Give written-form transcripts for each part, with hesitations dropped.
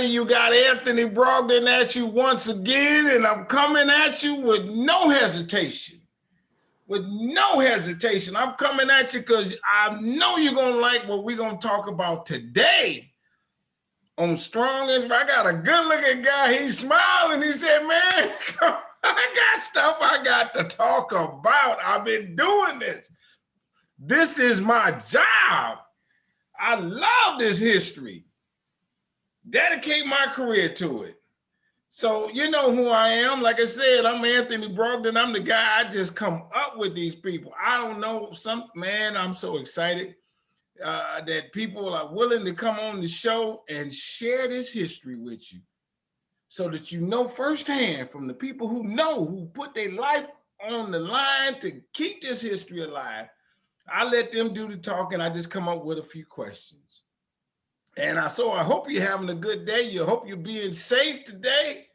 You got Anthony Brogdon at you once again, and I'm coming at you with no hesitation. With no hesitation. I'm coming at you because I know you're going to like what we're going to talk about today on Strongest. I got a good-looking guy. He's smiling. He said, man, I got stuff I got to talk about. I've been doing this. This is my job. I love this history. Dedicate my career to it. So you know who I am. Like I said, I'm Anthony Brogdon. I'm the guy. I just come up with these people. I don't know, I'm so excited that people are willing to come on the show and share this history with you so that you know firsthand from the people who put their life on the line to keep this history alive. I let them do the talking. I just come up with a few questions. And so I hope you're having a good day. I hope you're being safe today.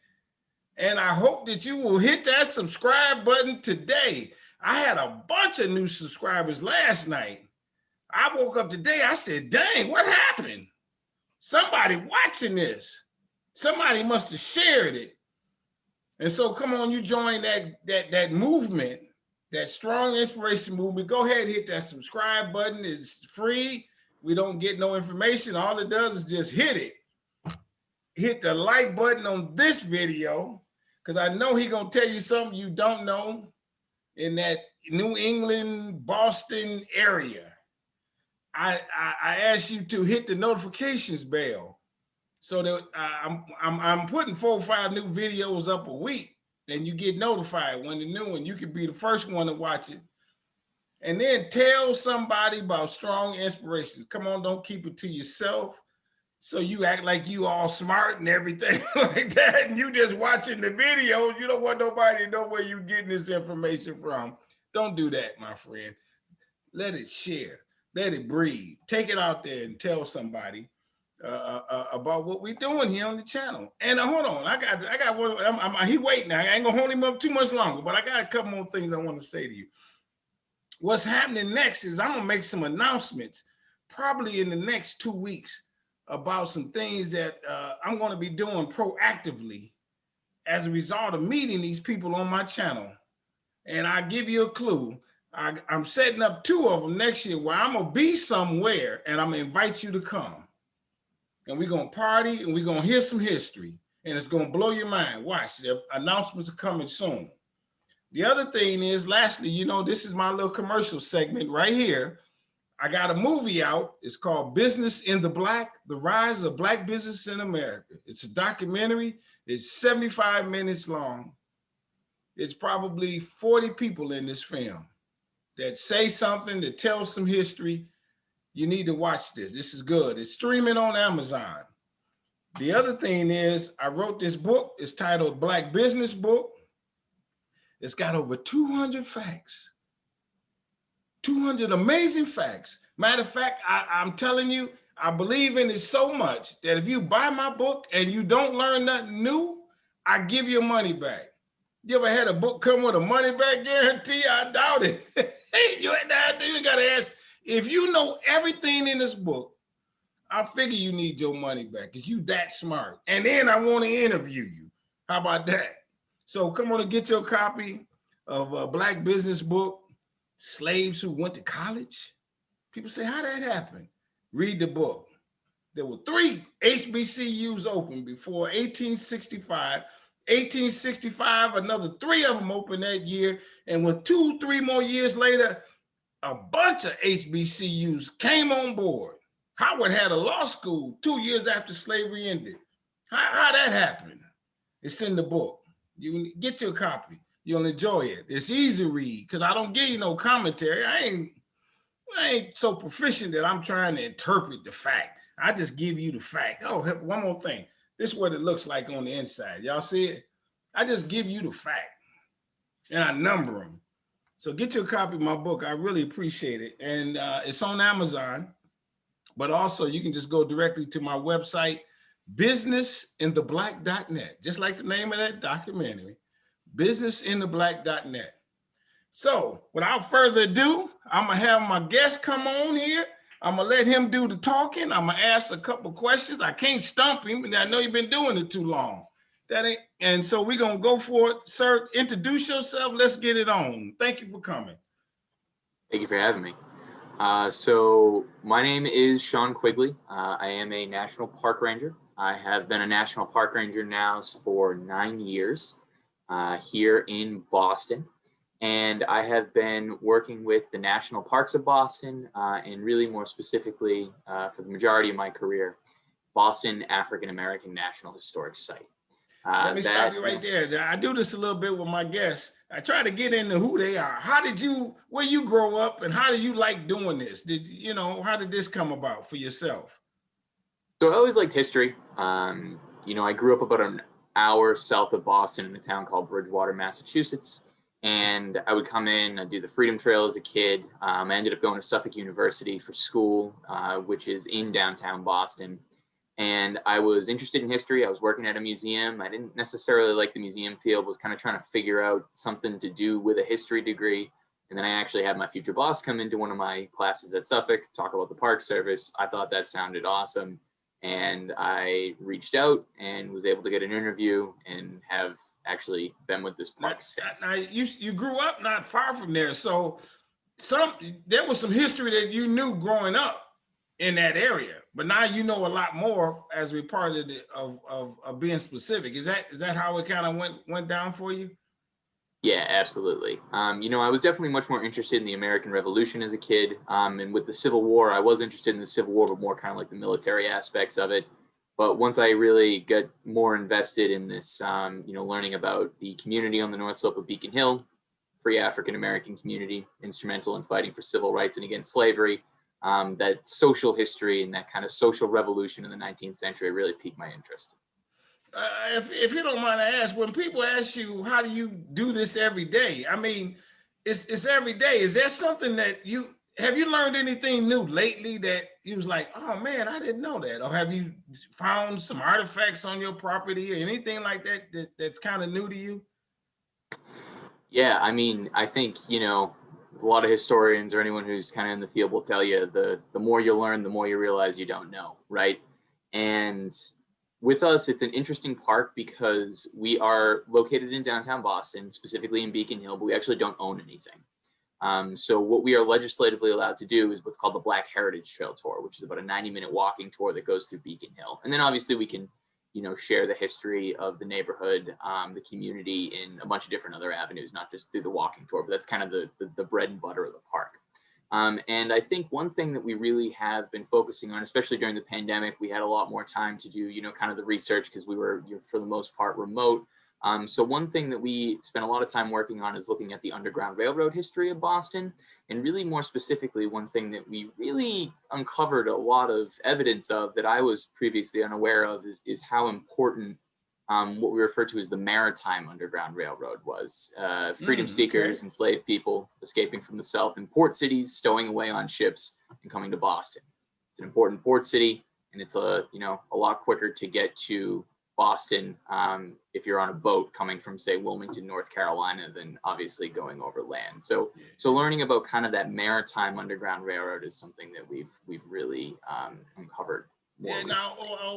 And I hope that you will hit that subscribe button today. I had a bunch of new subscribers last night. I woke up today, I said, dang, what happened? Somebody watching this. Somebody must have shared it. And so come on, you join that movement, that strong inspiration movement. Go ahead and hit that subscribe button. It's free. We don't get no information. All it does is just hit it. Hit the like button on this video, because I know he's going to tell you something you don't know in that New England, Boston area. I ask you to hit the notifications bell so that I'm putting 4 or 5 new videos up a week, and you get notified when the new one. You can be the first one to watch it. And then tell somebody about strong inspirations. Come on, don't keep it to yourself. So you act like you all smart and everything like that, and you just watching the videos. You don't want nobody to know where you're getting this information from. Don't do that, my friend. Let it share. Let it breathe. Take it out there and tell somebody about what we're doing here on the channel. And hold on, I got one. He waiting. I ain't gonna hold him up too much longer, but I got a couple more things I want to say to you. What's happening next is I'm gonna make some announcements probably in the next 2 weeks about some things that I'm gonna be doing proactively as a result of meeting these people on my channel. And I give you a clue. I'm setting up 2 of them next year where I'm gonna be somewhere and I'm gonna invite you to come. And we're gonna party and we're gonna hear some history, and it's gonna blow your mind. Watch, the announcements are coming soon. The other thing is, lastly, you know, this is my little commercial segment right here. I got a movie out. It's called Business in the Black, The Rise of Black Business in America. It's a documentary. It's 75 minutes long. It's probably 40 people in this film that say something, that tell some history. You need to watch this. This is good. It's streaming on Amazon. The other thing is, I wrote this book. It's titled Black Business Book. It's got over 200 facts, 200 amazing facts. Matter of fact, I'm telling you, I believe in it so much that if you buy my book and you don't learn nothing new, I give you money back. You ever had a book come with a money back guarantee? I doubt it. Hey, you gotta ask, if you know everything in this book, I figure you need your money back because you that smart. And then I want to interview you. How about that? So come on and get your copy of a Black Business Book, Slaves Who Went to College. People say, how that happened? Read the book. There were 3 HBCUs open before 1865. 1865, another 3 of them opened that year. And with 2-3 more years later, a bunch of HBCUs came on board. Howard had a law school 2 years after slavery ended. How that happened? It's in the book. You get your copy. You'll enjoy it. It's easy to read because I don't give you no commentary. I ain't so proficient that I'm trying to interpret the fact. I just give you the fact. Oh, one more thing. This is what it looks like on the inside. Y'all see it? I just give you the fact and I number them. So get your copy of my book. I really appreciate it. And it's on Amazon, but also you can just go directly to my website, businessintheblack.net, just like the name of that documentary, businessintheblack.net. So without further ado, I'm gonna have my guest come on here. I'm gonna let him do the talking. I'm gonna ask a couple questions. I can't stump him, and I know you've been doing it too long. That ain't, and so we're gonna go for it. Sir, introduce yourself. Let's get it on. Thank you for coming. Thank you for having me. So my name is Sean Quigley. I am a National Park Ranger. I have been a National Park Ranger now for 9 years here in Boston. And I have been working with the National Parks of Boston and really more specifically for the majority of my career, Boston African American National Historic Site. Let me stop you right there. I do this a little bit with my guests. I try to get into who they are. Where you grow up, and how did you like doing this? How did this come about for yourself? So I always liked history. I grew up about an hour south of Boston in a town called Bridgewater, Massachusetts. And I would come in, I'd do the Freedom Trail as a kid. I ended up going to Suffolk University for school, which is in downtown Boston. And I was interested in history. I was working at a museum. I didn't necessarily like the museum field, was kind of trying to figure out something to do with a history degree. And then I actually had my future boss come into one of my classes at Suffolk, talk about the Park Service. I thought that sounded awesome. And I reached out and was able to get an interview and have actually been with this park since. Now you grew up not far from there. So there was some history that you knew growing up in that area, but now you know a lot more as we part of being specific. Is that how it kind of went down for you? Yeah, absolutely. I was definitely much more interested in the American Revolution as a kid. And with the Civil War, I was interested in the Civil War, but more kind of like the military aspects of it. But once I really got more invested in this, learning about the community on the North Slope of Beacon Hill, free African American community, instrumental in fighting for civil rights and against slavery, that social history and that kind of social revolution in the 19th century really piqued my interest. If you don't mind, I ask, when people ask you, how do you do this every day? I mean, it's every day. Is there something that have you learned anything new lately that you was like, oh man, I didn't know that? Or have you found some artifacts on your property or anything like that's kind of new to you? Yeah, I mean, I think, a lot of historians or anyone who's kind of in the field will tell you the more you learn, the more you realize you don't know, right? And with us, it's an interesting park because we are located in downtown Boston, specifically in Beacon Hill, but we actually don't own anything. So what we are legislatively allowed to do is what's called the Black Heritage Trail Tour, which is about a 90-minute walking tour that goes through Beacon Hill. And then obviously we can, share the history of the neighborhood, the community in a bunch of different other avenues, not just through the walking tour, but that's kind of the bread and butter of the park. And I think one thing that we really have been focusing on, especially during the pandemic, we had a lot more time to do, kind of the research because we were, for the most part, remote. So one thing that we spent a lot of time working on is looking at the Underground Railroad history of Boston. And really more specifically, one thing that we really uncovered a lot of evidence of that I was previously unaware of is how important what we refer to as the Maritime Underground Railroad was. Freedom seekers, enslaved people escaping from the South in port cities, stowing away on ships and coming to Boston. It's an important port city, and it's a lot quicker to get to Boston if you're on a boat coming from, say, Wilmington, North Carolina, than obviously going over land. So learning about kind of that Maritime Underground Railroad is something that we've really uncovered. Yeah. Now,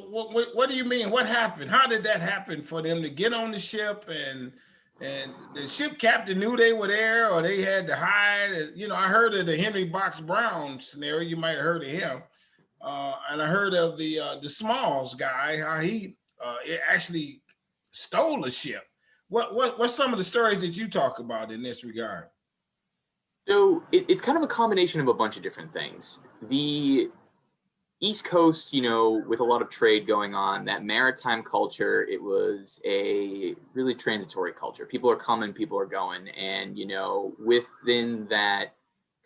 what do you mean? What happened? How did that happen for them to get on the ship and the ship captain knew they were there, or they had to hide? I heard of the Henry Box Brown scenario. You might have heard of him, and I heard of the Smalls guy, how he actually stole a ship. What's some of the stories that you talk about in this regard? So it's kind of a combination of a bunch of different things. The East Coast, with a lot of trade going on, that maritime culture, it was a really transitory culture. People are coming, people are going. And, within that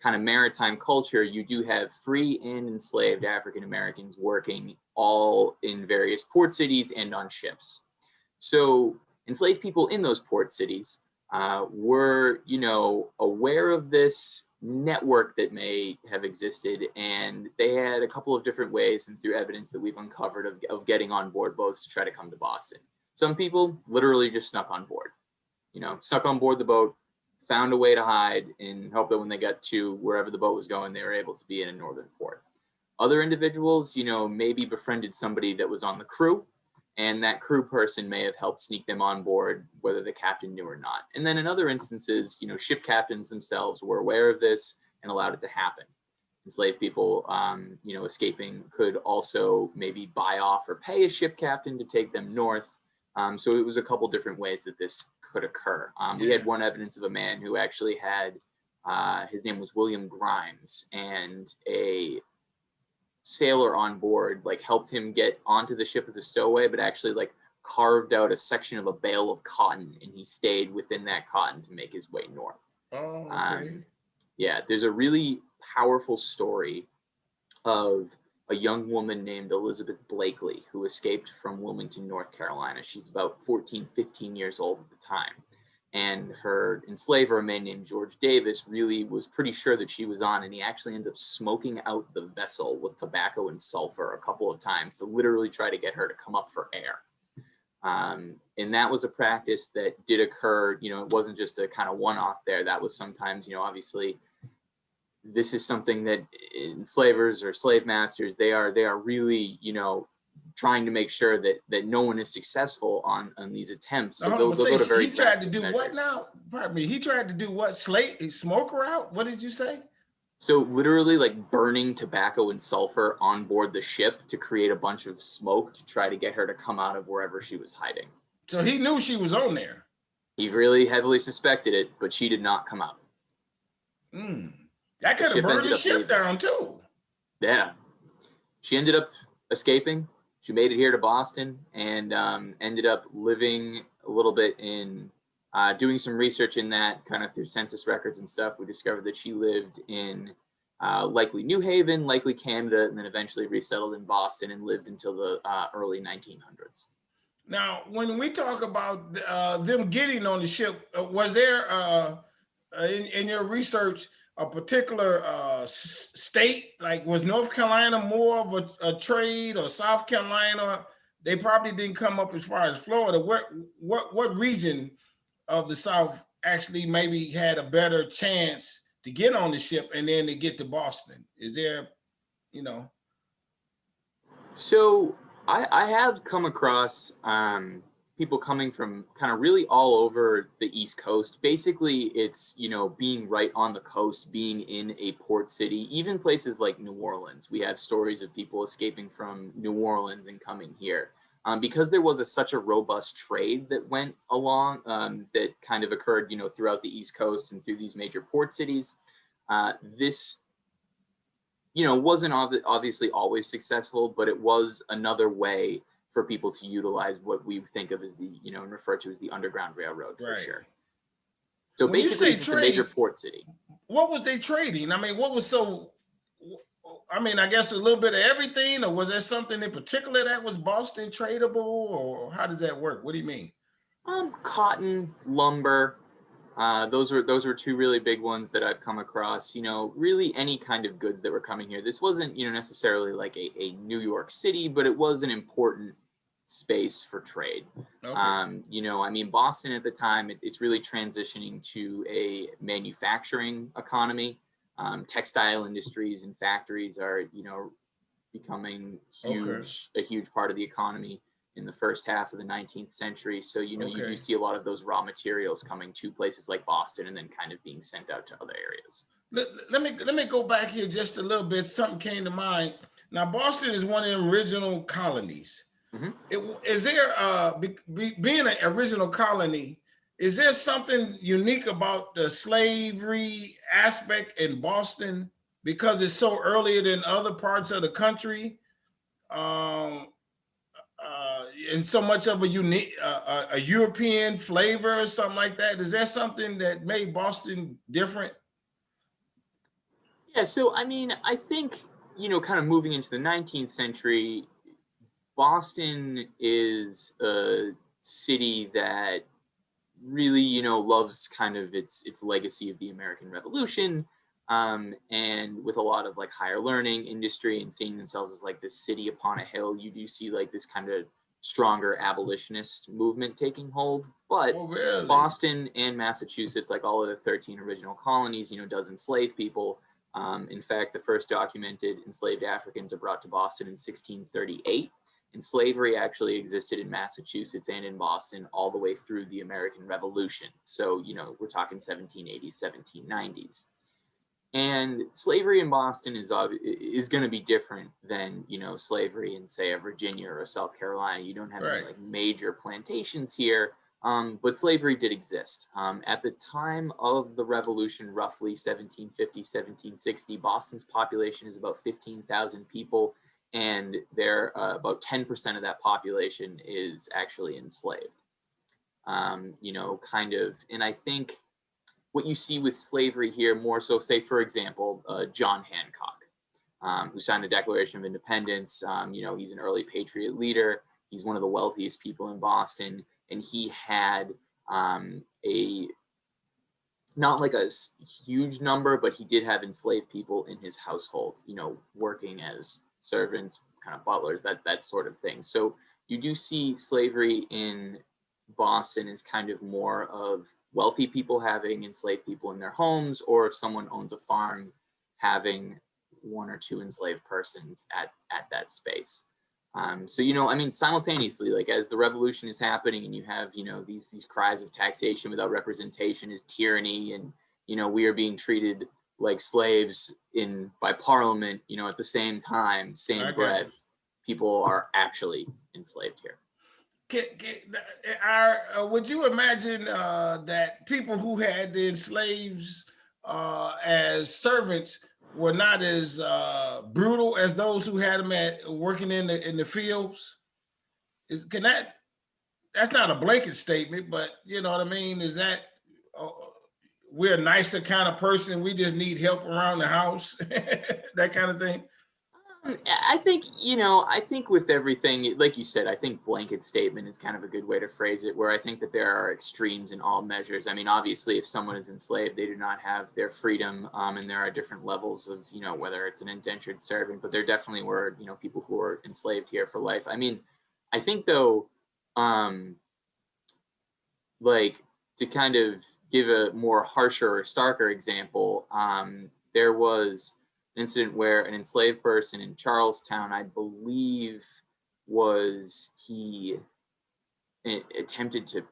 kind of maritime culture, you do have free and enslaved African Americans working all in various port cities and on ships. So enslaved people in those port cities were, aware of this network that may have existed, and they had a couple of different ways and through evidence that we've uncovered of getting on board boats to try to come to Boston. Some people literally just snuck on board, snuck on board the boat, found a way to hide, and hope that when they got to wherever the boat was going, they were able to be in a northern port. Other individuals, you know, maybe befriended somebody that was on the crew, and that crew person may have helped sneak them on board, whether the captain knew or not. And then in other instances, you know, ship captains themselves were aware of this and allowed it to happen. Enslaved people, you know, escaping could also maybe buy off or pay a ship captain to take them north. So it was a couple different ways that this could occur. We had one evidence of a man who actually had, his name was William Grimes, and a sailor on board like helped him get onto the ship as a stowaway, but actually like carved out a section of a bale of cotton, and he stayed within that cotton to make his way north. Oh, okay. Yeah, there's a really powerful story of a young woman named Elizabeth Blakely who escaped from Wilmington, North Carolina. She's about 14, 15 years old at the time. And her enslaver, a man named George Davis, really was pretty sure that she was on, and he actually ends up smoking out the vessel with tobacco and sulfur a couple of times to literally try to get her to come up for air. And that was a practice that did occur. You know, it wasn't just a kind of one-off there. That was sometimes, you know, obviously this is something that enslavers or slave masters, they are really, you know, trying to make sure that no one is successful on these attempts. So they'll go to very he tried to do measures. what now? Pardon me. He tried to do what? Smoke her out? What did you say? So literally like burning tobacco and sulfur on board the ship to create a bunch of smoke to try to get her to come out of wherever she was hiding. So he knew she was on there. He really heavily suspected it, but she did not come out. That could have burned the ship down too. Yeah. She ended up escaping. She made it here to Boston and ended up living a little bit in, doing some research in that kind of through census records and stuff. We discovered that she lived in likely New Haven, likely Canada, and then eventually resettled in Boston and lived until the early 1900s. Now, when we talk about them getting on the ship, was there in your research a particular state, like was North Carolina more of a trade, or South Carolina? They probably didn't come up as far as Florida. What region of the South actually maybe had a better chance to get on the ship and then to get to Boston? Is there, you know? So I have come across people coming from kind of really all over the East Coast. Basically, it's, you know, being right on the coast, being in a port city, even places like New Orleans. We have stories of people escaping from New Orleans and coming here. Because there was such a robust trade that went along, that kind of occurred, you know, throughout the East Coast and through these major port cities. This, you know, wasn't obviously always successful, but it was another way for people to utilize what we think of as the, you know, and refer to as the Underground Railroad for sure. So when basically, it's a major port city. What was they trading? I mean, what was so? I mean, I guess a little bit of everything, or was there something in particular that was Boston tradable, or how does that work? What do you mean? Cotton, lumber. Those were two really big ones that I've come across. You know, really any kind of goods that were coming here. This wasn't, you know, necessarily like a New York City, but it was an important space for trade. Okay. You know, I mean, Boston at the time, it's really transitioning to a manufacturing economy. Textile industries and factories are, you know, becoming a huge part of the economy in the first half of the 19th century. So, you know, you do see a lot of those raw materials coming to places like Boston and then kind of being sent out to other areas. Let me go back here just a little bit. Something came to mind. Now, Boston is one of the original colonies. Is there, being an original colony, is there something unique about the slavery aspect in Boston because it's so earlier than other parts of the country? And so much of a unique, a European flavor or something like that? Is there something that made Boston different? Yeah, so I mean, I think, you know, kind of moving into the 19th century, Boston is a city that really, you know, loves kind of its legacy of the American Revolution, and with a lot of like higher learning industry and seeing themselves as like this city upon a hill, you do see like this kind of stronger abolitionist movement taking hold. But Boston and Massachusetts, like all of the 13 original colonies, you know, does enslave people. In fact, the first documented enslaved Africans are brought to Boston in 1638. And slavery actually existed in Massachusetts and in Boston all the way through the American Revolution. So, you know, we're talking 1780s, 1790s. And slavery in Boston is going to be different than, you know, slavery in, say, Virginia or South Carolina. You don't have any like major plantations here, but slavery did exist. At the time of the Revolution, roughly 1750, 1760, Boston's population is about 15,000 people, and there about 10% of that population is actually enslaved. You know, kind of, and I think what you see with slavery here more so, say, for example, John Hancock, who signed the Declaration of Independence. You know, he's an early patriot leader. He's one of the wealthiest people in Boston. And he had not like a huge number, but he did have enslaved people in his household, you know, working as servants, kind of butlers, that sort of thing. So you do see slavery in Boston is kind of more of wealthy people having enslaved people in their homes, or if someone owns a farm, having one or two enslaved persons at that space. So, you know, I mean, simultaneously, like as the revolution is happening and you have, you know, these cries of taxation without representation is tyranny, and, you know, we are being treated like slaves by Parliament, you know, at the same time, same breath, people are actually enslaved here. Would you imagine that people who had the slaves as servants were not as brutal as those who had them working in the fields? That's not a blanket statement, but you know what I mean? Is that we're a nicer kind of person, we just need help around the house, that kind of thing? I think, you know, I think with everything, like you said, I think blanket statement is kind of a good way to phrase it, where I think that there are extremes in all measures. I mean, obviously, if someone is enslaved, they do not have their freedom, and there are different levels of, you know, whether it's an indentured servant, but there definitely were, you know, people who were enslaved here for life. I mean, I think, though, like, to kind of give a more harsher or starker example, there was incident where an enslaved person in Charlestown, I believe, he attempted to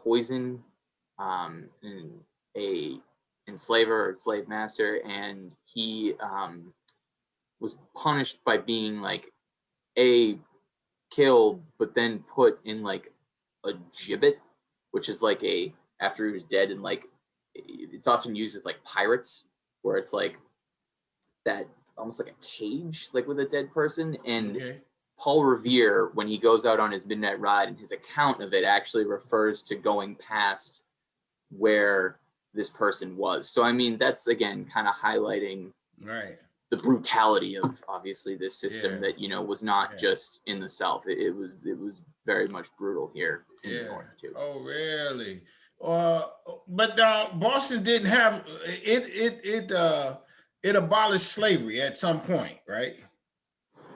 poison a enslaver or slave master, and he was punished by being like killed, but then put in like a gibbet, which is like after he was dead, and like it's often used with like pirates, where it's like that almost like a cage, like with a dead person. And Paul Revere, when he goes out on his midnight ride, and his account of it actually refers to going past where this person was. So I mean, that's again kind of highlighting the brutality of obviously this system that, you know, was not just in the South. It was very much brutal here in the North too. Oh, really? But Boston didn't have it abolished slavery at some point, right?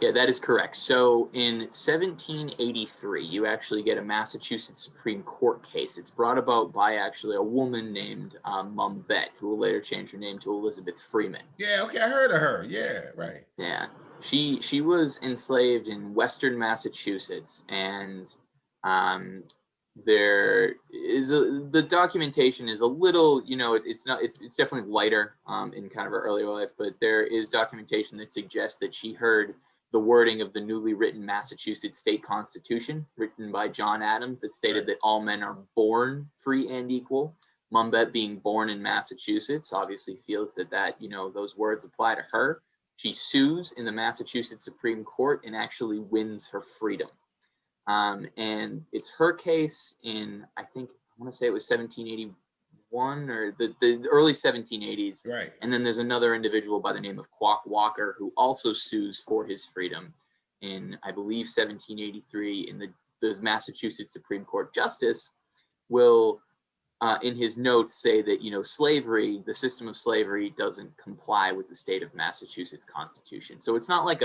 Yeah, that is correct. So in 1783, you actually get a Massachusetts Supreme Court case. It's brought about by actually a woman named Mumbet, who will later change her name to Elizabeth Freeman. Yeah, okay, I heard of her. Yeah, right. Yeah, she was enslaved in Western Massachusetts, and there is the documentation is a little, you know, it's definitely lighter in kind of her earlier life, but there is documentation that suggests that she heard the wording of the newly written Massachusetts state constitution written by John Adams that stated that all men are born free and equal. Mumbet, being born in Massachusetts, obviously feels that, you know, those words apply to her. She sues in the Massachusetts Supreme Court and actually wins her freedom. And it's her case in, I want to say it was 1781 or the early 1780s. Right. And then there's another individual by the name of Quock Walker who also sues for his freedom in, I believe, 1783. And the Massachusetts Supreme Court justice will, in his notes, say that, you know, slavery, the system of slavery doesn't comply with the state of Massachusetts Constitution. So it's not like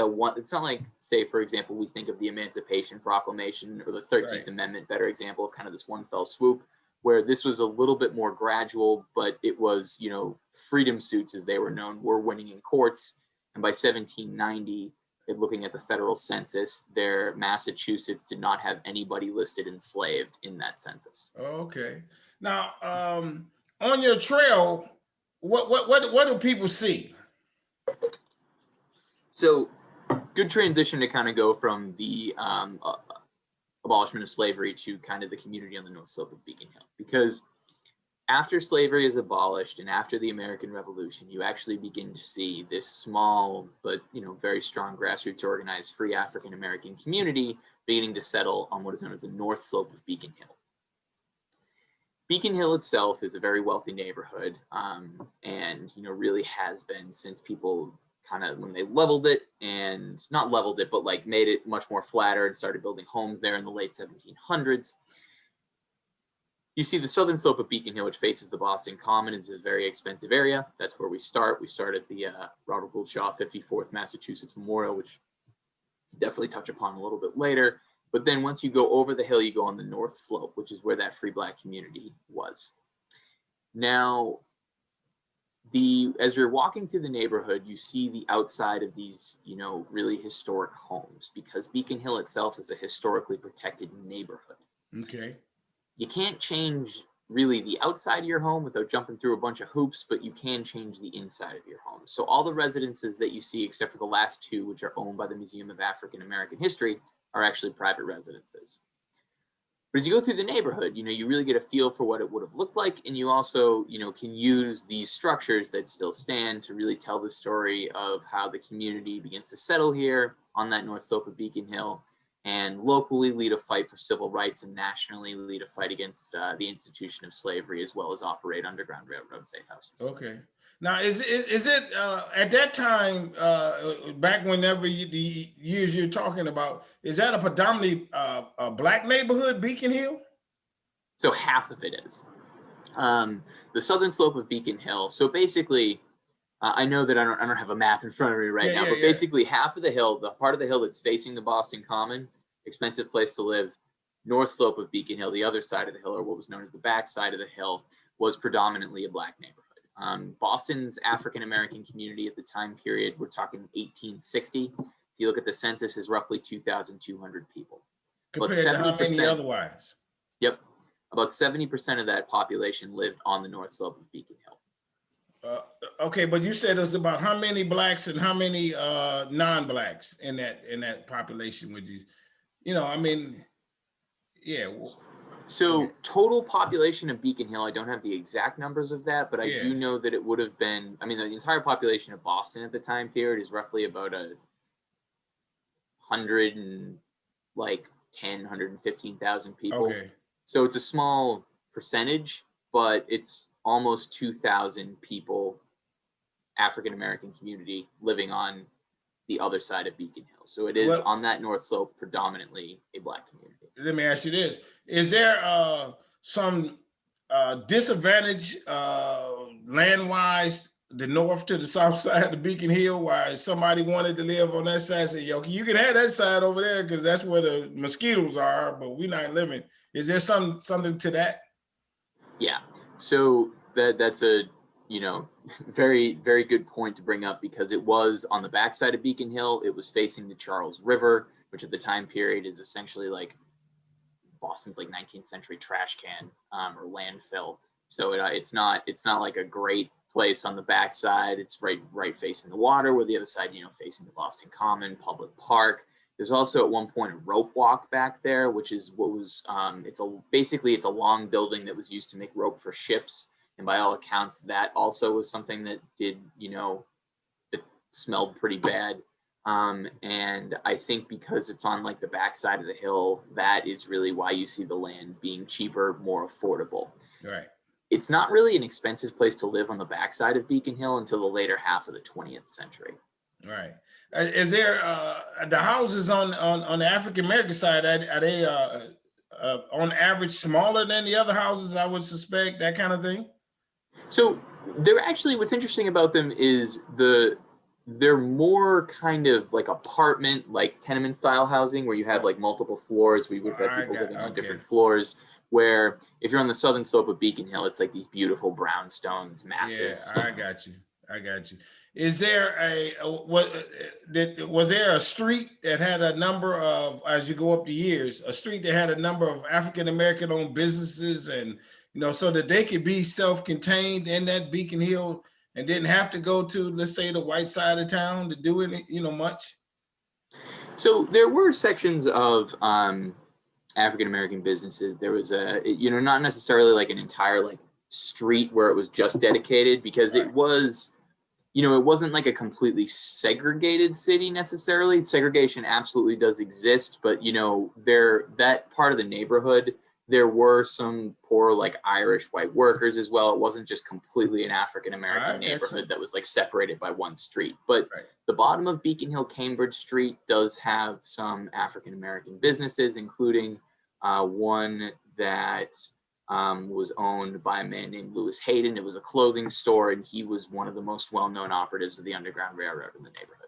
say, for example, we think of the Emancipation Proclamation or the 13th Amendment, better example of kind of this one fell swoop. where this was a little bit more gradual, but it was, you know, freedom suits, as they were known, were winning in courts. And by 1790, looking at the federal census, Massachusetts did not have anybody listed enslaved in that census. Okay. Now, on your trail, what do people see? So, good transition to kind of go from the abolishment of slavery to kind of the community on the north slope of Beacon Hill, because after slavery is abolished and after the American Revolution, you actually begin to see this small but, you know, very strong grassroots organized free African American community beginning to settle on what is known as the north slope of Beacon Hill. Beacon Hill itself is a very wealthy neighborhood, and, you know, really has been since people kind of, when they leveled it, and not leveled it, but like made it much more flatter and started building homes there in the late 1700s. You see the southern slope of Beacon Hill, which faces the Boston Common, is a very expensive area. That's where we start. We start at the Robert Gould Shaw 54th Massachusetts Memorial, which we'll definitely touch upon a little bit later. But then once you go over the hill, you go on the north slope, which is where that free Black community was. Now, as you're walking through the neighborhood, you see the outside of these, you know, really historic homes, because Beacon Hill itself is a historically protected neighborhood. Okay. You can't change really the outside of your home without jumping through a bunch of hoops, but you can change the inside of your home. So all the residences that you see, except for the last two, which are owned by the Museum of African American History, are actually private residences. But as you go through the neighborhood, you know, you really get a feel for what it would have looked like. And you also, you know, can use these structures that still stand to really tell the story of how the community begins to settle here on that north slope of Beacon Hill, and locally lead a fight for civil rights, and nationally lead a fight against the institution of slavery, as well as operate Underground Railroad safe houses. Okay. Now, is it at that time, back whenever the years you're talking about, is that a predominantly a Black neighborhood, Beacon Hill? So half of it is. The southern slope of Beacon Hill. So basically, I know that I don't have a map in front of me right now, but basically half of the hill, the part of the hill that's facing the Boston Common, expensive place to live, north slope of Beacon Hill, the other side of the hill, or what was known as the back side of the hill, was predominantly a Black neighborhood. Boston's African American community at the time period, we're talking 1860. If you look at the census, is roughly 2,200 people. Compared to how many otherwise? Yep. About 70% of that population lived on the north slope of Beacon Hill. Okay, but you said there's about how many Blacks and how many non-Blacks in that population? Would you know, I mean, yeah. So total population of Beacon Hill, I don't have the exact numbers of that, but I do know that it would have been, I mean, the entire population of Boston at the time period is roughly about 115,000 people. Okay. So it's a small percentage, but it's almost 2,000 people, African American community, living on the other side of Beacon Hill. So it is on that north slope predominantly a Black community. Let me ask you this. Is there some disadvantage land-wise, the north to the south side of Beacon Hill, why somebody wanted to live on that side, say, yo, you can have that side over there because that's where the mosquitoes are, but we're not living. Is there something to that? Yeah. So that's a, you know, very, very good point to bring up, because it was on the backside of Beacon Hill. It was facing the Charles River, which at the time period is essentially like Boston's like 19th century trash can or landfill. So it's not like a great place on the backside. It's right facing the water, where the other side, you know, facing the Boston Common, public park. There's also at one point a rope walk back there, which is what was, basically it's a long building that was used to make rope for ships. And by all accounts, that also was something that did, you know, it smelled pretty bad. And I think because it's on like the backside of the hill, that is really why you see the land being cheaper, more affordable. Right. It's not really an expensive place to live on the backside of Beacon Hill until the later half of the 20th century. Right. Is there the houses on the African American side, are they on average smaller than the other houses, I would suspect, that kind of thing? So they're actually, what's interesting about them is the they're more kind of like apartment, like tenement style housing where you have like multiple floors. We would have had people living on different floors. Where if you're on the southern slope of Beacon Hill, it's like these beautiful brownstones, massive. Yeah, I got you. I got you. Is there was there a street that had a number of, as you go up the years, a street that had a number of African American owned businesses, and so that they could be self-contained in that Beacon Hill and didn't have to go to, let's say, the white side of town to do any, much? So there were sections of African American businesses. There was not necessarily like an entire like street where it was just dedicated, because Right. it was, it wasn't like a completely segregated city necessarily. Segregation absolutely does exist, but that part of the neighborhood, there were some poor like Irish white workers as well. It wasn't just completely an African American neighborhood that was like separated by one street. But Right. the bottom of Beacon Hill, Cambridge Street does have some African American businesses, including one that was owned by a man named Lewis Hayden. It was a clothing store, and he was one of the most well-known operatives of the Underground Railroad in the neighborhood.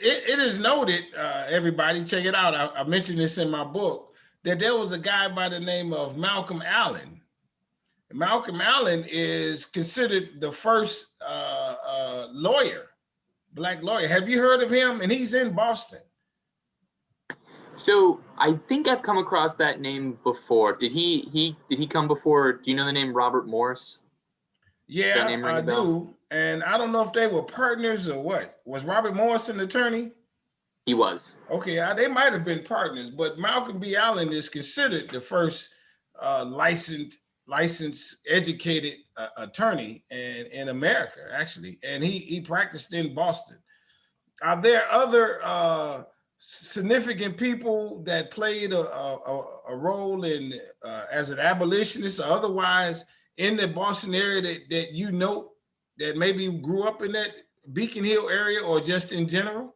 It is noted, everybody, check it out. I mentioned this in my book, that there was a guy by the name of Malcolm Allen. Malcolm Allen is considered the first lawyer, black lawyer. Have you heard of him? And he's in Boston. So I think I've come across that name before. Did he come before? Do you know the name Robert Morris? Yeah, I do. And I don't know if they were partners or what. Was Robert Morris an attorney? He was. Okay, they might have been partners, but Malcolm B. Allen is considered the first licensed, educated attorney in America, actually. And he practiced in Boston. Are there other significant people that played a role in as an abolitionist or otherwise in the Boston area that you know that maybe grew up in that Beacon Hill area or just in general?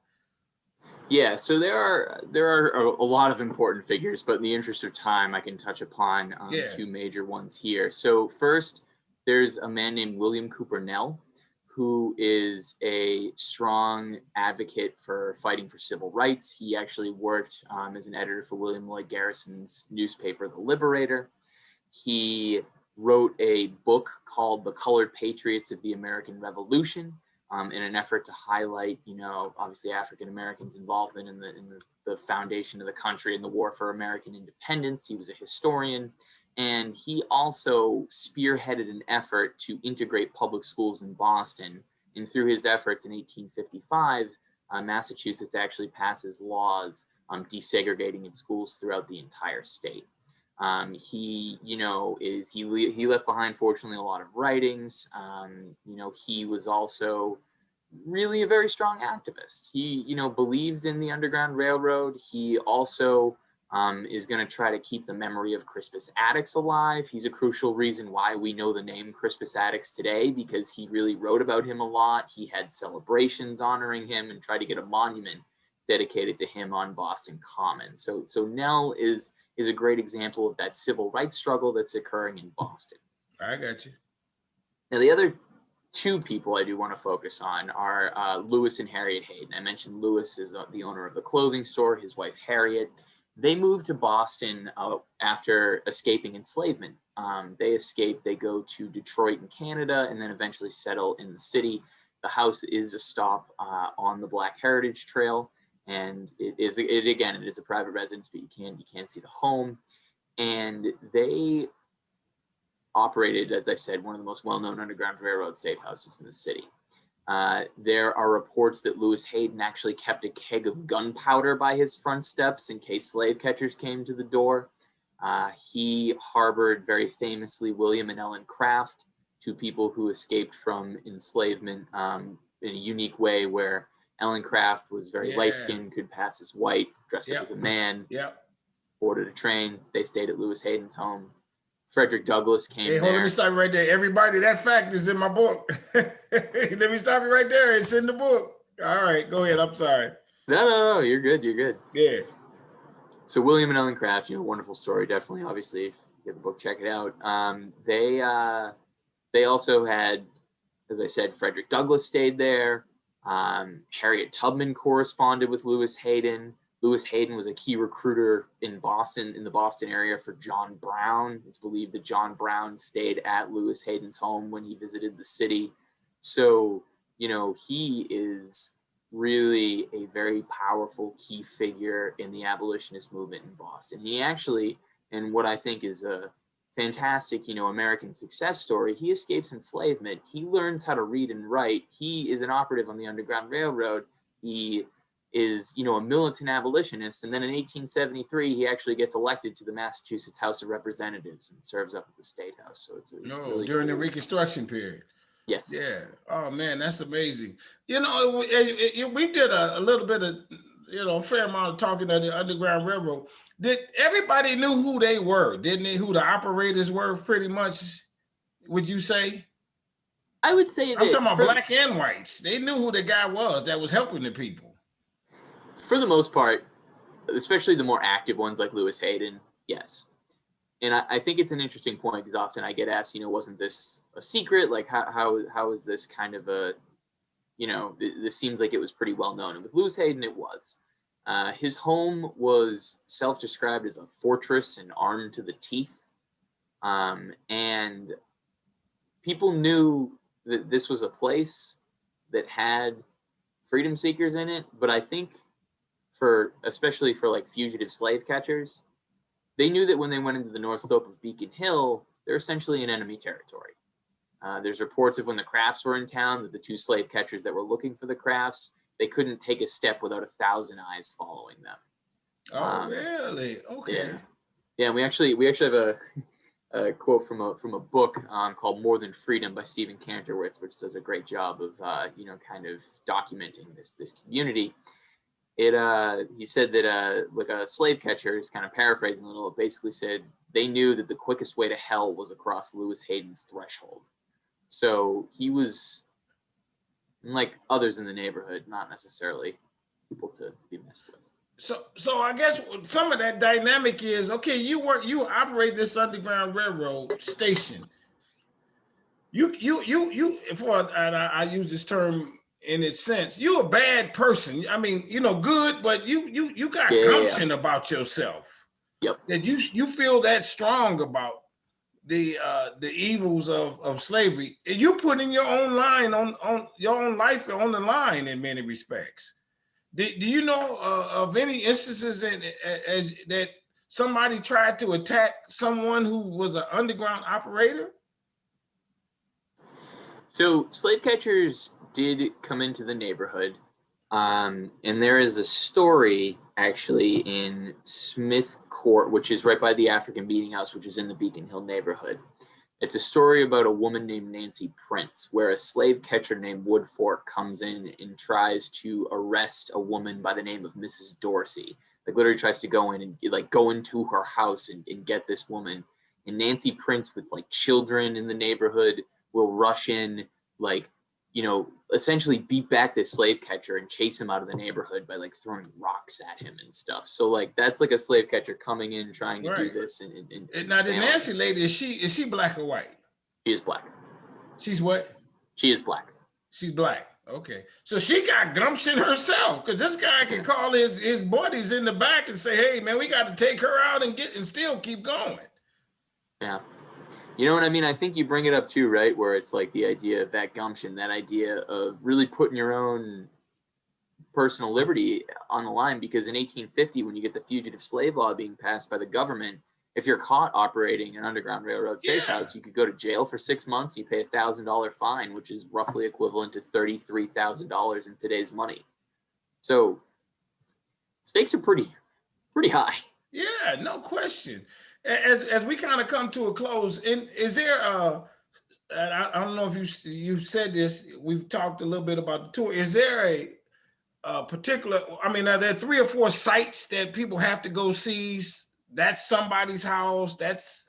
Yeah, so there are a lot of important figures, but in the interest of time, I can touch upon two major ones here. So first, there's a man named William Cooper Nell, who is a strong advocate for fighting for civil rights. He actually worked as an editor for William Lloyd Garrison's newspaper, The Liberator. He wrote a book called The Colored Patriots of the American Revolution, in an effort to highlight, obviously African Americans' involvement in the foundation of the country and the war for American independence. He was a historian, and he also spearheaded an effort to integrate public schools in Boston. And through his efforts in 1855, Massachusetts actually passes laws desegregating its schools throughout the entire state. He left behind, fortunately, a lot of writings. He was also really a very strong activist. He, believed in the Underground Railroad. He also is going to try to keep the memory of Crispus Attucks alive. He's a crucial reason why we know the name Crispus Attucks today, because he really wrote about him a lot. He had celebrations honoring him and tried to get a monument dedicated to him on Boston Common. So Nell is a great example of that civil rights struggle that's occurring in Boston. I got you. Now, the other two people I do want to focus on are Lewis and Harriet Hayden. I mentioned Lewis is the owner of the clothing store, his wife Harriet. They moved to Boston after escaping enslavement. They escape, they go to Detroit in Canada, and then eventually settle in the city. The house is a stop on the Black Heritage Trail. And it is a private residence, but you can't see the home. And they operated, as I said, one of the most well-known Underground Railroad safe houses in the city. There are reports that Lewis Hayden actually kept a keg of gunpowder by his front steps in case slave catchers came to the door. He harbored, very famously, William and Ellen Craft, two people who escaped from enslavement in a unique way, where Ellen Craft was very light-skinned, could pass as white, dressed up as a man, boarded a train. They stayed at Lewis Hayden's home. Frederick Douglass came there. Let me stop you right there. Everybody, that fact is in my book. Let me stop you right there. It's in the book. All right, go ahead. I'm sorry. No, you're good. You're good. Yeah. So William and Ellen Craft, wonderful story. Definitely, obviously, if you get the book, check it out. They also had As I said, Frederick Douglass stayed there. Harriet Tubman corresponded with Lewis Hayden. Lewis Hayden was a key recruiter in Boston, in the Boston area, for John Brown. It's believed that John Brown stayed at Lewis Hayden's home when he visited the city. So, you know, he is really a very powerful key figure in the abolitionist movement in Boston. He actually, and what I think is a fantastic, you know, American success story, he escapes enslavement. He learns how to read and write. He is an operative on the Underground Railroad. He is, you know, a militant abolitionist. And then in 1873, he actually gets elected to the Massachusetts House of Representatives and serves up at the State House. So it's really during cool. the Reconstruction period. Yes. Yeah. Oh man, that's amazing. You know, we did a little bit of, you know, a fair amount of talking of the Underground Railroad. Did everybody knew who they were? Didn't they? Who the operators were, pretty much? Would you say? I would say that I'm talking about black and whites. They knew who the guy was that was helping the people. For the most part, especially the more active ones like Lewis Hayden, yes. And I think it's an interesting point because often I get asked, you know, wasn't this a secret? Like, how is this kind of a, you know, this seems like it was pretty well known. And with Lewis Hayden, it was. His home was self-described as a fortress and armed to the teeth. And people knew that this was a place that had freedom seekers in it. But I think especially for like fugitive slave catchers, they knew that when they went into the North Slope of Beacon Hill, they're essentially in enemy territory. There's reports of when the Crafts were in town that the two slave catchers that were looking for the Crafts, they couldn't take a step without 1,000 eyes following them. Oh, really? Okay. Yeah. We actually have a quote from a book called More Than Freedom by Stephen Kantorowicz, which does a great job of you know, kind of documenting this community. He said that like a slave catcher, is kind of paraphrasing a little, it basically said they knew that the quickest way to hell was across Lewis Hayden's threshold. So he was, like others in the neighborhood, not necessarily people to be messed with. So I guess some of that dynamic is, okay, you operate this Underground Railroad station. I use this term in its sense, you're a bad person. I mean, you know, good, but you got gumption about yourself. Yep. That you feel that strong about the evils of slavery. And you putting your own line on your own life on the line in many respects. Do you know of any instances that somebody tried to attack someone who was an underground operator? So slave catchers did come into the neighborhood, and there is a story actually in Smith Court, which is right by the African Meeting House, which is in the Beacon Hill neighborhood. It's a story about a woman named Nancy Prince, where a slave catcher named Woodfork comes in and tries to arrest a woman by the name of Mrs. Dorsey. Like literally tries to go in and like go into her house and get this woman. And Nancy Prince, with like children in the neighborhood, will rush in, like, you know, essentially beat back this slave catcher and chase him out of the neighborhood by like throwing rocks at him and stuff. So like that's like a slave catcher coming in trying to do this. And now the Nancy lady, is she black or white? She is black. She's what? She is black. She's black. Okay. So she got gumption herself, because this guy can call his buddies in the back and say, hey man, we got to take her out and still keep going. Yeah. You know what I mean? I think you bring it up too, right? Where it's like the idea of that gumption, that idea of really putting your own personal liberty on the line. Because in 1850, when you get the fugitive slave law being passed by the government, if you're caught operating an Underground Railroad safe house, you could go to jail for 6 months. You pay $1,000 fine, which is roughly equivalent to $33,000 in today's money. So stakes are pretty high. Yeah, no question. As we kind of come to a close, is there I don't know if you said this, we've talked a little bit about the tour. Is there a particular, I mean, are there 3 or 4 sites that people have to go see? That's somebody's house. That's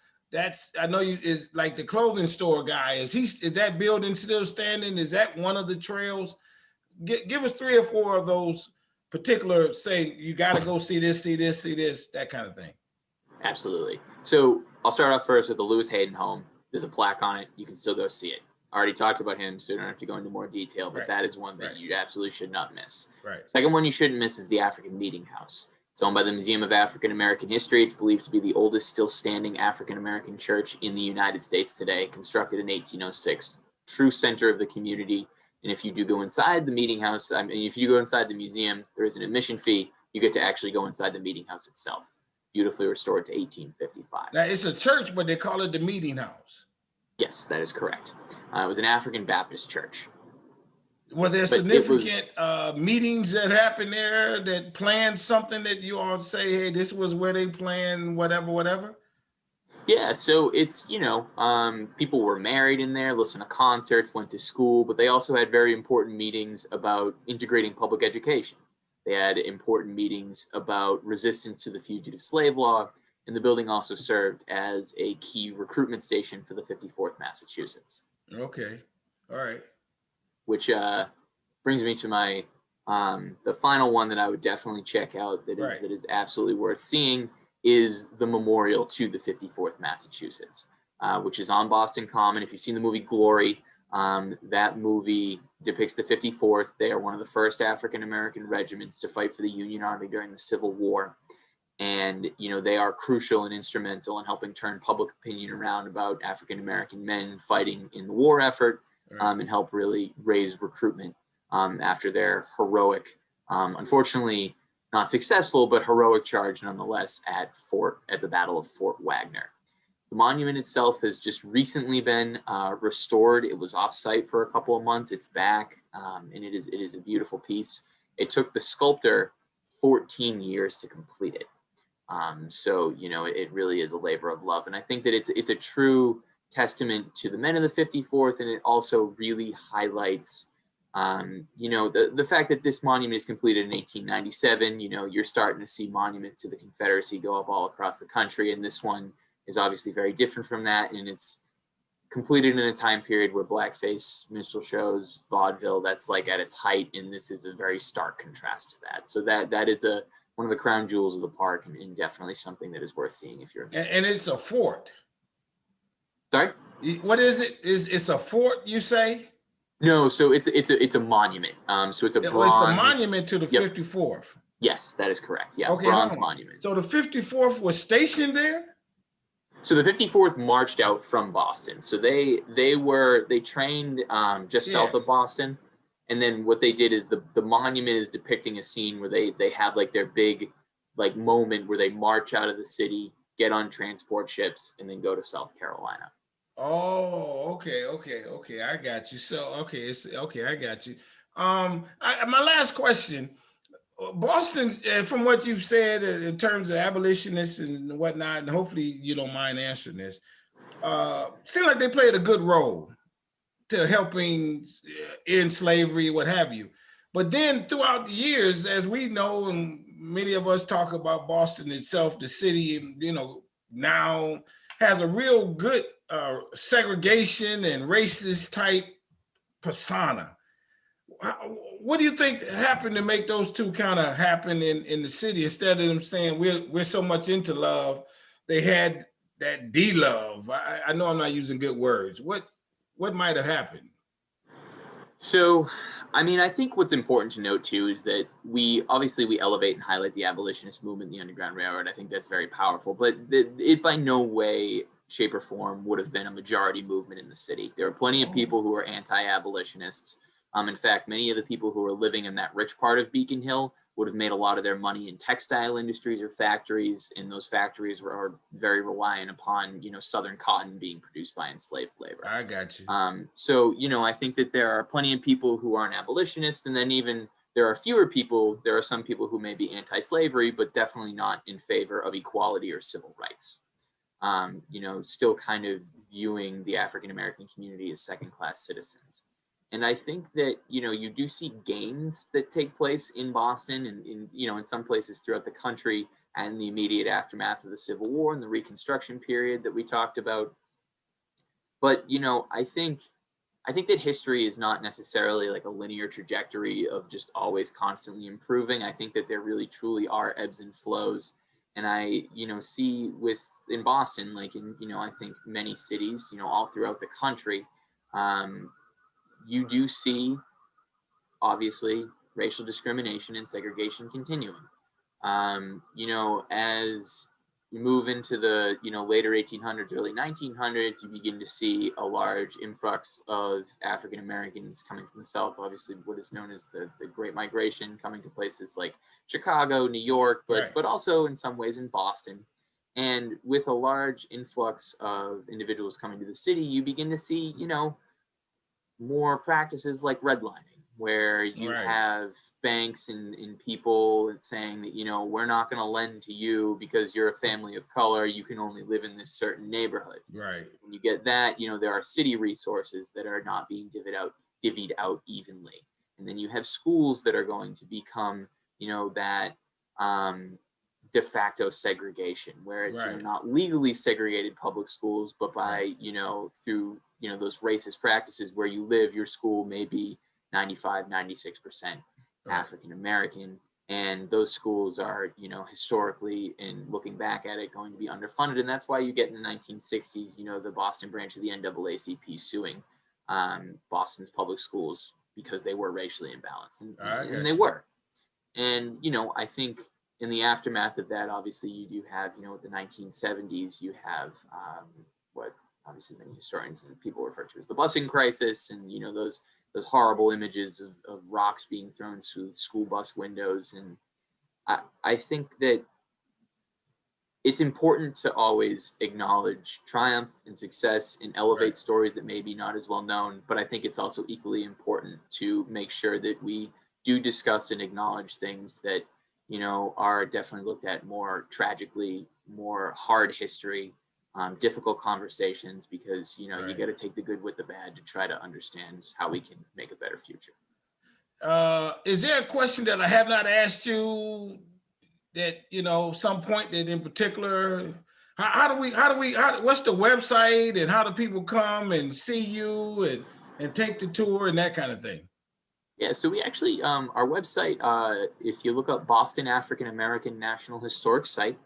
I know you is like the clothing store guy. Is that building still standing? Is that one of the trails? Give us 3 or 4 of those particular, say you got to go see this, that kind of thing. Absolutely. So I'll start off first with the Lewis Hayden home. There's a plaque on it. You can still go see it. I already talked about him, so I don't have to go into more detail, but Right. that is one that Right. you absolutely should not miss. Right. Second one you shouldn't miss is the African Meeting House. It's owned by the Museum of African American History. It's believed to be the oldest still standing African American church in the United States today, constructed in 1806. True center of the community. And if you do go inside the meeting house, I mean, if you go inside the museum, there is an admission fee. You get to actually go inside the meeting house itself. Beautifully restored to 1855. Now it's a church, but they call it the meeting house. Yes, that is correct. It was an African Baptist church. Were there But it was- significant meetings that happened there that planned something that you all say, hey, this was where they planned whatever? Yeah, so it's, people were married in there, listened to concerts, went to school, but they also had very important meetings about integrating public education. They had important meetings about resistance to the fugitive slave law, and the building also served as a key recruitment station for the 54th Massachusetts. Okay, all right. Which brings me to my the final one that I would definitely check out that is absolutely worth seeing is the memorial to the 54th Massachusetts, which is on Boston Common. If you've seen the movie Glory, that movie depicts the 54th. They are one of the first African American regiments to fight for the Union Army during the Civil War. And, they are crucial and instrumental in helping turn public opinion around about African American men fighting in the war effort, and help really raise recruitment after their heroic, unfortunately not successful, but heroic charge nonetheless at the Battle of Fort Wagner. The monument itself has just recently been restored. It was off-site for a couple of months. It's back, and it is a beautiful piece. It took the sculptor 14 years to complete it. So, it really is a labor of love. And I think that it's a true testament to the men of the 54th, and it also really highlights, the fact that this monument is completed in 1897. You're starting to see monuments to the Confederacy go up all across the country, and this one is obviously very different from that, and it's completed in a time period where blackface, minstrel shows, vaudeville, that's like at its height, and this is a very stark contrast to that. So that is one of the crown jewels of the park, and definitely something that is worth seeing if you're in the city. And it's a fort. Sorry? What is it? It's a fort, you say? No, so it's a monument. So it's a bronze. It's a monument to the 54th. Yes, that is correct. Yeah, okay, bronze monument. So the 54th was stationed there? So the 54th marched out from Boston. So they trained just south of Boston. And then what they did is the monument is depicting a scene where they have like their big like moment where they march out of the city, get on transport ships, and then go to South Carolina. Oh, okay. I got you. So, I got you. My last question, Boston, from what you've said in terms of abolitionists and whatnot, and hopefully you don't mind answering this, seems like they played a good role to helping end slavery, what have you. But then throughout the years, as we know, and many of us talk about Boston itself, the city, now has a real good segregation and racist type persona. What do you think happened to make those two kind of happen in the city? Instead of them saying we're so much into love, they had that de-love. I know I'm not using good words. What might have happened? So, I think what's important to note too is that we elevate and highlight the abolitionist movement, the Underground Railroad. I think that's very powerful, but it by no way, shape, or form would have been a majority movement in the city. There are plenty of people who are anti-abolitionists. In fact, many of the people who are living in that rich part of Beacon Hill would have made a lot of their money in textile industries or factories, and those factories are very reliant upon, Southern cotton being produced by enslaved labor. I got you. So, I think that there are plenty of people who aren't abolitionists, and then even there are some people who may be anti-slavery, but definitely not in favor of equality or civil rights. Still kind of viewing the African-American community as second-class citizens. And I think that, you do see gains that take place in Boston and in some places throughout the country and the immediate aftermath of the Civil War and the Reconstruction period that we talked about. But, I think that history is not necessarily like a linear trajectory of just always constantly improving. I think that there really truly are ebbs and flows. And I, see in Boston, like in, I think many cities, all throughout the country, you do see, obviously, racial discrimination and segregation continuing. You know, as you move into the, you know, later 1800s, early 1900s, you begin to see a large influx of African Americans coming from the South. Obviously, what is known as the Great Migration, coming to places like Chicago, New York, but also in some ways in Boston. And with a large influx of individuals coming to the city, you begin to see, you know, more practices like redlining, where you have banks and people saying that, you know, we're not going to lend to you because you're a family of color. You can only live in this certain neighborhood. Right. When you get that, you know, there are city resources that are not being divvied out evenly. And then you have schools that are going to become, you know, that de facto segregation, whereas you know, not legally segregated public schools, but by, you know, through, you know, those racist practices where you live, your school may be 95, 96% African American, and those schools are, you know, historically, and looking back at it, going to be underfunded. And that's why you get in the 1960s, you know, the Boston branch of the NAACP suing Boston's public schools because they were racially imbalanced, and they were. And, you know, I think in the aftermath of that, obviously you do have, you know, the 1970s, you have what obviously many historians and people refer to as the busing crisis, and, you know, those horrible images of rocks being thrown through school bus windows. And I think that it's important to always acknowledge triumph and success and elevate stories that may be not as well known, but I think it's also equally important to make sure that we do discuss and acknowledge things that, you know, are definitely looked at more tragically, more hard history, difficult conversations, because, you know, you got to take the good with the bad to try to understand how we can make a better future. Is there a question that I have not asked you that, you know, some point that in particular, what's the website, and how do people come and see you and take the tour and that kind of thing? Yeah, so we actually, our website, if you look up Boston African American National Historic Site,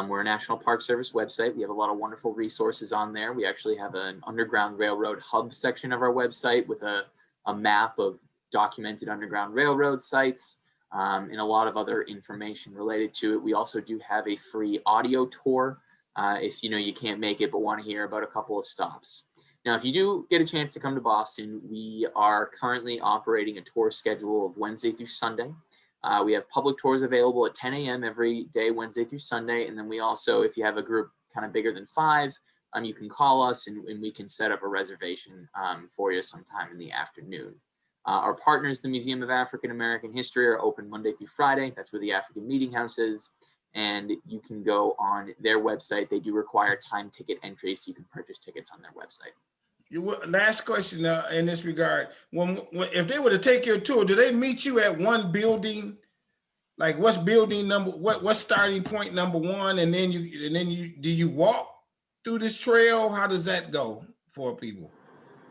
we're a National Park Service website. We have a lot of wonderful resources on there. We actually have an Underground Railroad hub section of our website with a map of documented Underground Railroad sites, and a lot of other information related to it. We also do have a free audio tour if, you know, you can't make it but want to hear about a couple of stops. Now, if you do get a chance to come to Boston, we are currently operating a tour schedule of Wednesday through Sunday. We have public tours available at 10 a.m. every day, Wednesday through Sunday. And then we also, if you have a group kind of bigger than 5, you can call us and we can set up a reservation for you sometime in the afternoon. Our partners, the Museum of African American History, are open Monday through Friday. That's where the African Meeting House is. And you can go on their website. They do require time ticket entry, so you can purchase tickets on their website. Last question in this regard. When if they were to take your tour, do they meet you at one building? Like what's building number, what's starting point number 1, and then you do you walk through this trail? How does that go for people?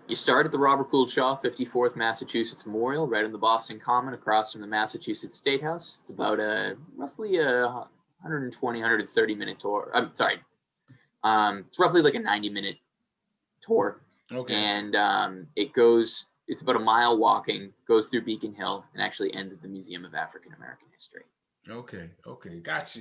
You start at the Robert Gould Shaw 54th Massachusetts Memorial, right on the Boston Common, across from the Massachusetts State House. It's about roughly a 120, 130 minute tour. I'm sorry. It's roughly like a 90-minute tour. Okay. And it's about a mile walking, goes through Beacon Hill, and actually ends at the Museum of African American History. Okay, gotcha.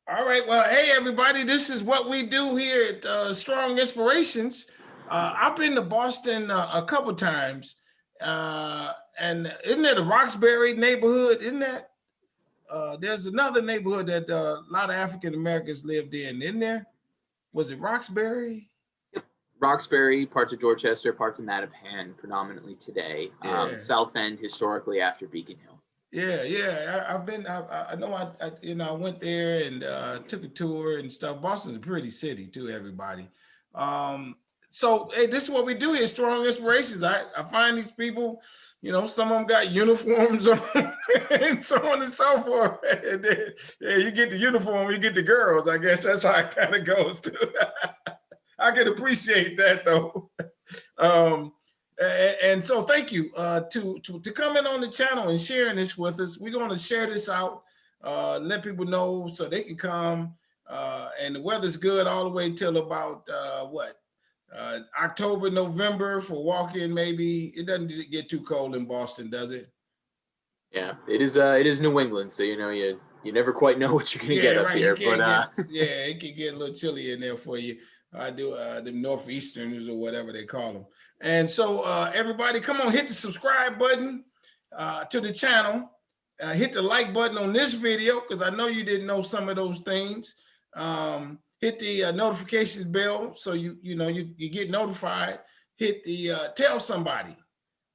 All right, well, hey, everybody, this is what we do here at Strong Inspirations. I've been to Boston a couple times, and isn't there the Roxbury neighborhood? Isn't that? There's another neighborhood that a lot of African Americans lived in, isn't there? Was it Roxbury? Roxbury, parts of Dorchester, parts of Mattapan, predominantly today. South End, historically after Beacon Hill. I've been. I know. I went there and took a tour and stuff. Boston's a pretty city too, everybody. So hey, this is what we do here, Strong Inspirations. I find these people, you know, some of them got uniforms on and so on and so forth. And then, yeah, you get the uniform, you get the girls. I guess that's how it kind of goes too. I can appreciate that though. And so thank you to coming on the channel and sharing this with us. We're going to share this out, let people know so they can come. And the weather's good all the way till about October, November for walking, maybe. It doesn't get too cold in Boston, does it? Yeah, it is New England, so you never quite know what you're gonna get up Right. here. You can't But it can get a little chilly in there for you. I do the Northeasterners or whatever they call them. And so everybody, come on, hit the subscribe button to the channel. Hit the like button on this video because I know you didn't know some of those things. Hit the notifications bell so you get notified. Hit the tell somebody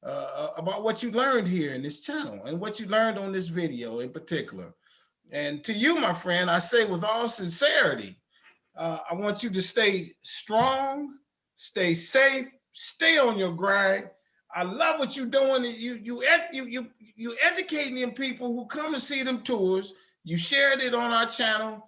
about what you learned here in this channel and what you learned on this video in particular. And to you, my friend, I say with all sincerity, I want you to stay strong, stay safe, stay on your grind. I love what you're doing. You educating them people who come to see them tours. You shared it on our channel.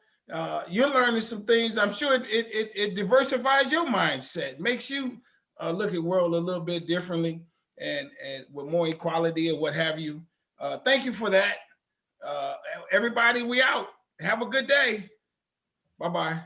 You're learning some things. I'm sure it diversifies your mindset, makes you look at the world a little bit differently and with more equality or what have you. Thank you for that. Everybody, we out. Have a good day. Bye-bye.